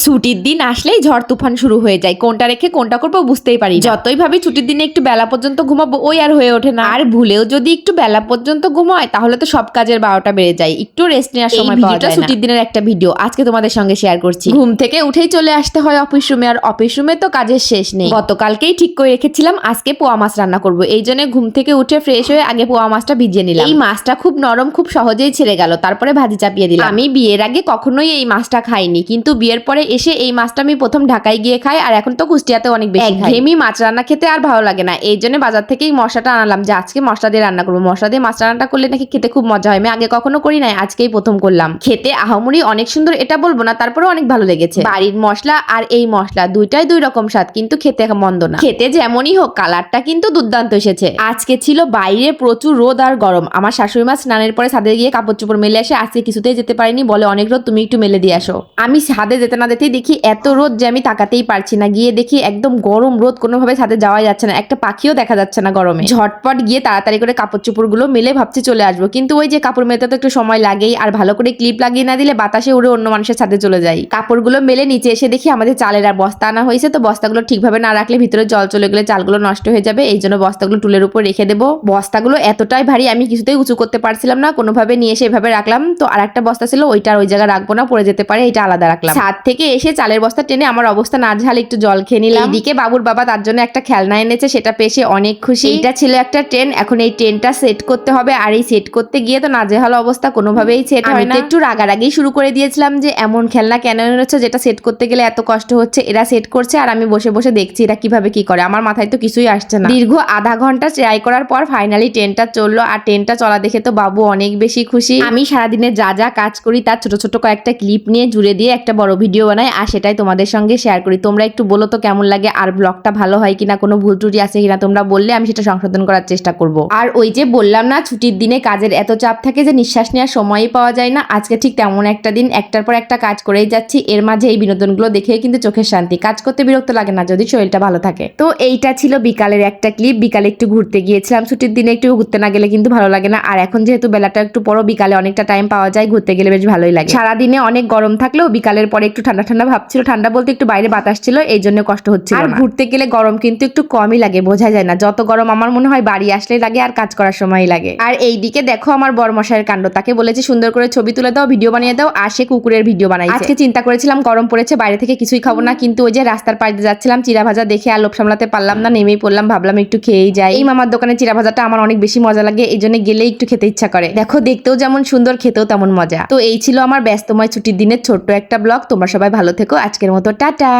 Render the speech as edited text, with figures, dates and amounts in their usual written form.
ছুটির দিন আসলেই ঝড় তুফান শুরু হয়ে যায়, কোনটা রেখে কোনটা করবো বুঝতেই পারি না। যতই ভাবি ছুটির দিনে একটু বেলা পর্যন্ত ঘুমাবো, ওই আর হয়ে ওঠে না। আর ভুলেও যদি একটু বেলা পর্যন্ত ঘুমায় তাহলে তো সব কাজের 12টা বেড়ে যায়, একটু রেস্ট নেওয়ার সময় পাওয়া যায় না। ছুটির দিনের একটা ভিডিও আজকে তোমাদের সঙ্গে শেয়ার করছি। ঘুম থেকে উঠেই চলে আসতে হয় অফিস রুমে, আর অফিস রুমে তো কাজের শেষ নেই। গতকালকেই ঠিক করে রেখেছিলাম আজকে পোয়া মাছ রান্না করবো, এই জন্য ঘুম থেকে উঠে ফ্রেশ হয়ে আগে পোয়া মাছটা ভিজিয়ে নিলাম। এই মাছটা খুব নরম, খুব সহজেই ছেড়ে গেল, তারপরে ভাজি চাপিয়ে দিলাম। আমি বিয়ের আগে কখনোই এই মাছটা খাইনি, কিন্তু বিয়ের পরে এসে এই মাছটা আমি প্রথম ঢাকায় গিয়ে খাই, আর এখন তো কুষ্টিয়াতে অনেক বেশি খাই। একঘেয়েমি মাছ রান্না খেতে আর ভালো লাগে না, এই জন্য বাজার থেকেই মশলাটা আনালাম যে আজকে মশলা দিয়ে রান্না করবো। মশলা দিয়ে মাছ রান্নাটা করলে নাকি খেতে খুব মজা হয়, আমি আগে কখনো করি নাই, আজকেই প্রথম করলাম। খেতে আহামরি অনেক সুন্দর এটা বলবো না, তারপরে অনেক ভালো লেগেছে। বাড়ির মশলা আর এই মশলা দুইটাই দুই রকম স্বাদ, কিন্তু খেতে মন্দ না। খেতে যেমনই হোক কালারটা কিন্তু দুর্দান্ত এসেছে। আজকে ছিল বাইরে প্রচুর রোদ আর গরম। আমার শাশুড়ি মা স্নানের পরে ছাদে গিয়ে কাপড় চোপড় মেলে আসে, আজকে কিছুতেই যেতে পারিনি, বলে অনেক রোদ, তুমি একটু মেলে দিয়ে আসো। আমি ছাদে যেতে না যেতেই দেখি এত রোদ যে আমি তাকাতেই পারছি না, গিয়ে দেখি একদম গরম রোদ, কোনোভাবে ছাদে যাওয়া যাচ্ছে না, একটা পাখিও দেখা যাচ্ছে না গরমে। ঝটপট গিয়ে তাড়াতাড়ি করে কাপড় চোপড় গুলো মেলে ভাবছি চলে আসবো, কিন্তু ওই যে কাপড় মেলতে তো একটু সময় লাগেই, আর ভালো করে ক্লিপ লাগিয়ে না দিলে বাতাসে উড়ে অন্য মানুষের ছাদে চলে যায়। কাপড়গুলো মেলে নিচে এসে দেখি আমাদের চালের আর বস্তা আনা হয়েছে, তো বস্তাগুলো ঠিকভাবে না রাখলে ভিতরে জল চলে গেলে চালগুলো নষ্ট হয়ে যাবে, এই জন্য বস্তাগুলো টুলের উপর রেখে দেবো। বস্তাগুলো এতটাই ভারী আমি কিছুতেই উঁচু করতে পারছিলাম না, কোনোভাবে নিয়ে এসে এভাবে রাখলাম। তো আর একটা বস্তা ছিল, ওইটা ওই জায়গায় রাখবো না, পড়ে যেতে পারে, এটা আলাদা রাখলাম। ছাদ থেকে এসে চালের বস্তা টেনে আমার অবস্থা না ঝাল, একটু জল খেয়ে নিলাম। এইদিকে বাবুর বাবা তার জন্য একটা খেলনা এনেছে, সেটা পেয়ে অনেক খুশি। এটা ছিল একটা ট্রেন, এখন এই ট্রেনটা সেট করতে হবে, আর এই সেট করতে গিয়ে তো নাজেহাল অবস্থা, কোনোভাবেই সেট হয় না। একটু রাগারাগি শুরু করে দিয়েছিলাম যে এমন খেলনা কেন এনেছো যেটা সেট করতে গেলে এত কষ্ট হচ্ছে। এরা সেট করছে আর আমি বসে বসে দেখছি এরা কিভাবে কি করে, আমার মাথায় তো কিছুই আসছে না। দীর্ঘ আধা ঘন্টা ট্রাই করার পর ফাইনালি ট্রেনটা চললো, আর ট্রেনটা চলা দেখে তো বাবু অনেক বেশি খুশি। আমি সারাদিনে যা যা কাজ করি তার ছোট ছোট কয়েকটা ক্লিপ নিয়ে জুড়ে দিয়ে একটা বড় ভিডিও বানাই, আর সেটাই তোমাদের সঙ্গে শেয়ার করি। তোমরা একটু বলো তো কেমন লাগে, আর ব্লগটা ভালো হয় কিনা, কোনো ভুল ত্রুটি আছে কিনা তোমরা বললে আমি সেটা সংশোধন করার চেষ্টা করব। আর ওই যে বললাম না ছুটির দিনে কাজের এত চাপ থাকে যে নিঃশ্বাস নেওয়ার সময়ই পাওয়া যায় না, আজকে ঠিক তেমন একটা দিন, একটার পর একটা কাজ করেই যাচ্ছি। এর মাঝে এই বিনোদনগুলো দেখে কিন্তু চোখের শান্তি, কাজ করতে বিরক্ত লাগে না যদি শরীরটা ভালো থাকে। তো এইটা ছিল বিকালের একটা ক্লিপ। বিকালে একটু ঘুরতে গিয়েছিলাম, ছুটির দিনে একটু ঘুরতে না গেলে কিন্তু ভালো লাগে না, আর এখন যেহেতু বেলাটা একটু বড়, বিকালে অনেকটা টাইম পাওয়া যায়, ঘুরতে গেলে বেশ ভালোই লাগে। সারাদিনে অনেক গরম থাকলেও বিকালের পরে একটু ঠান্ডা ঠান্ডা ভাবছিল, ঠান্ডা বলতে একটু বাইরে বাতাস ছিল, এই জন্য কষ্ট হচ্ছিল। আর ঘুরতে গেলে গরম কিন্তু একটু কমই লাগে, বোঝা যায় না, যত গরম আমার মনে হয় বাড়ি আসলেই লাগে আর কাজ করার সময় লাগে। আর এইদিকে দেখো আমার বড়মশাইয়ের কাণ্ড, তাকে বলেছি সুন্দর করে ছবি তুলে দাও, ভিডিও বানিয়ে দাও, আর সে কুকুরের ভিডিও বানাইছে। আজকে চিন্তা করেছিলাম গরম পড়েছে বাইরে থেকে কিছুই খাবো না, কিন্তু ওই যে রাস্তার পাড়ে যাচ্ছিলাম চিরা ভাজা দেখে আর লোভ সামলাতে পারলাম না, নেমেই পড়লাম, ভাবলাম একটু খেয়েই যাই। এই মামার দোকানে চিরা ভাজাটা আমার অনেক বেশি মজা লাগে, এই জন্য গেলেই একটু খেতে ইচ্ছা করে। দেখো দেখতেও যেমন সুন্দর, খেতেও তেমন মজা। তো এই ছিল আমার ব্যস্তময় ছুটির দিনের ছোট্ট একটা ব্লগ। তোমরা সবাই ভালো থেকো, আজকের মতো টাটা।